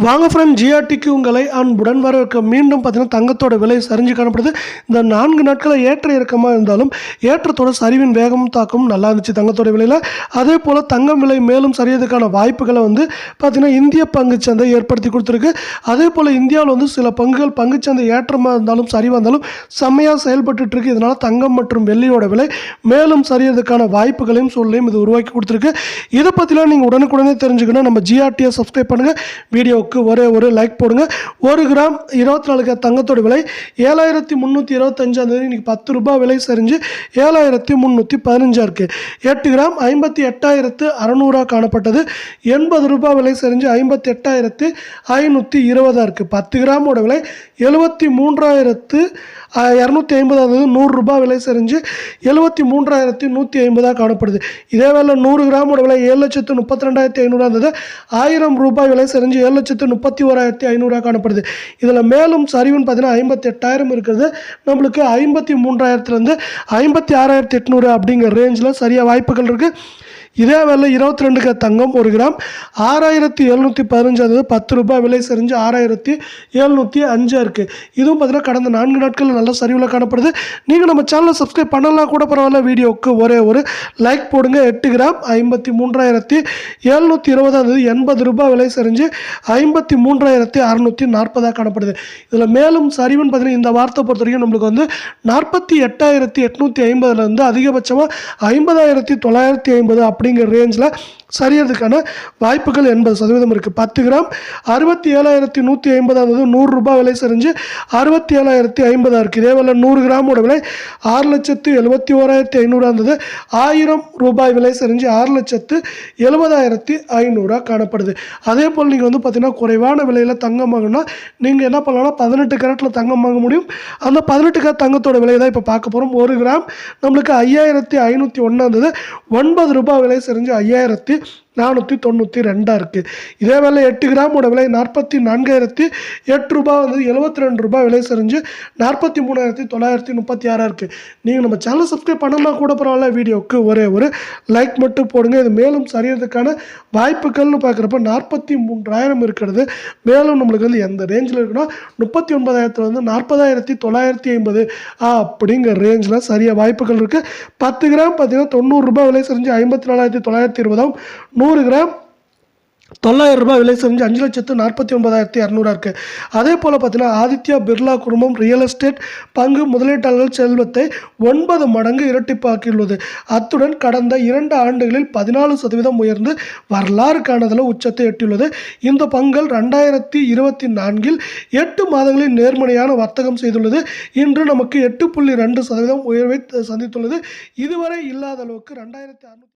வாங்க ஃப்ரெண்ட், ஜிஆர்டிக்கு உங்களை அன்புடன் வரவேற்க. மீண்டும் பார்த்தீங்கன்னா தங்கத்தோட விலை சரிஞ்சு காணப்படுது. இந்த 4 நாட்களில் ஏற்ற இறக்கமாக இருந்தாலும் ஏற்றத்தோட சரிவின் வேகமும் தாக்கமும் நல்லா இருந்துச்சு தங்கத்தோட விலையில். அதே போல் தங்கம் விலை மேலும் சரியதுக்கான வாய்ப்புகளை பார்த்தீங்கன்னா இந்திய பங்குச்சந்தை ஏற்படுத்தி கொடுத்துருக்கு. அதே போல் இந்தியாவில் சில பங்குகள் பங்குச்சந்தை ஏற்றமாக இருந்தாலும் சரிவாக இருந்தாலும் செம்மையாக செயல்பட்டு இருக்கு. இதனால் தங்கம் மற்றும் வெள்ளியோட விலை மேலும் சரியதுக்கான வாய்ப்புகளையும் சூழ்நிலையும் இது உருவாக்கி கொடுத்துருக்கு. இதை பற்றிலாம் நீங்கள் உடனுக்குடனே தெரிஞ்சுக்கணும். நம்ம ஜிஆர்டியை சப்ஸ்கிரைப் பண்ணுங்கள். வீடியோ ஒரே ஒரு லைக் போடுங்க. 1 கிராம் 24 கேரட் தங்கத்தோட விலை 7325 இன்னைக்கு 10 ரூபாய் விலை சரிஞ்சு 7315 இருக்கு. 8 கிராம் 58600 காணப்பட்டது. 80 ரூபாய் விலை சரிஞ்சு 58520 இருக்கு. 10 கிராமோட விலை 73250 100 ரூபாய் விலை சரிஞ்சு 73150 காணப்படுது. இதே வேலை 100 கிராமோட விலை 7,32,500 இருந்தது. 1000 ரூபாய் விலை சரிஞ்சு 7,31,500 காணப்படுது. இதில் மேலும் சரிவுன்னு பார்த்தீங்கன்னா 58,000 இருக்கிறது. நம்மளுக்கு 53,000 56,800 அப்படிங்கிற ரேஞ்சில் சரியாக வாய்ப்புகள் இருக்குது. இதே வேலை 22 கேரட் தங்கம் 1 கிராம் 6,715 10 ரூபாய் விலை சரிஞ்சு 6,705 இருக்குது. இதுவும் பார்த்தீங்கன்னா கடந்த 4 நாட்கள் நல்ல சரிவில் காணப்படுது. நீங்கள் நம்ம சேனலை சப்ஸ்கிரைப் பண்ணலாம் கூட பரவாயில்ல. வீடியோவுக்கு ஒரே ஒரு லைக் போடுங்க. 8 கிராம் 53,720 80 ரூபாய் விலை சரிஞ்சு 53,640 காணப்படுது. இதில் மேலும் சரிவுன்னு பார்த்தீங்கன்னா இந்த வார்த்தை பொறுத்த வரைக்கும் நம்மளுக்கு 48,850 அதிகபட்சமாக 50,950 அப்படிங்கிற ரேஞ்சில் சரியறதுக்கான வாய்ப்புகள் 80% இருக்குது. 10 கிராம் 67,150 100 ரூபாய் விலை சரிஞ்சு 67,050 இருக்குது. இதே வேலை 100 கிராமோட விலை 6,71,500 இருந்தது. 1000 ரூபாய் விலை சரிஞ்சு 6,70,500 காணப்படுது. அதே போல் நீங்கள் பார்த்தீங்கன்னா குறைவான விலையில் தங்கம் வாங்கினா நீங்கள் என்ன பண்ணலாம்னா 18 கேரட்டில் தங்கம் வாங்க முடியும். அந்த 18 கேரட் தங்கத்தோட விலையை தான் இப்போ பார்க்க போகிறோம். 1 கிராம் நம்மளுக்கு 5,501 இருந்தது. 9 ரூபாய் விலை சரிஞ்சு 5,492 இருக்குது. இதே வேலை 8 கிராமோட விலை 44,008 ரூபாய் 72 ரூபாய் விலை சரிஞ்சு 43,936 இருக்குது. நீங்கள் நம்ம சேனலை சப்ஸ்கிரைப் பண்ணலாம் கூட பரவாயில்ல. வீடியோவுக்கு ஒரே ஒரு லைக் மட்டும் போடுங்க. இது மேலும் சரியறதுக்கான வாய்ப்புகள்னு பார்க்குறப்ப 43,000 இருக்கிறது. மேலும் நம்மளுக்கு எந்த ரேஞ்சில் இருக்குன்னா 39,000 40,950 அப்படிங்கிற ரேஞ்சில் சரியாக வாய்ப்புகள் இருக்குது. 10 கிராம் பார்த்தீங்கன்னா 90 ரூபாய் விலை சரிஞ்சு 54,920 100 கிராம் 900 ரூபாய் விலை செஞ்சு 5,49,200 இருக்குது. அதே போல் பார்த்தீங்கன்னா ஆதித்யா பிர்லா குழுமம் ரியல் எஸ்டேட் பங்கு முதலீட்டாளர்கள் செல்வத்தை 9 மடங்கு இரட்டிப்பாக்கியுள்ளது. அத்துடன் கடந்த 2 ஆண்டுகளில் 14% உயர்ந்து வரலாறு காணதில் உச்சத்தை எட்டியுள்ளது. இந்த பங்குகள் 2024 8 மாதங்களில் நேர்மறையான வர்த்தகம் செய்துள்ளது. இன்று நமக்கு 8.2% உயர்வை சந்தித்துள்ளது. இதுவரை இல்லாத அளவுக்கு 2,600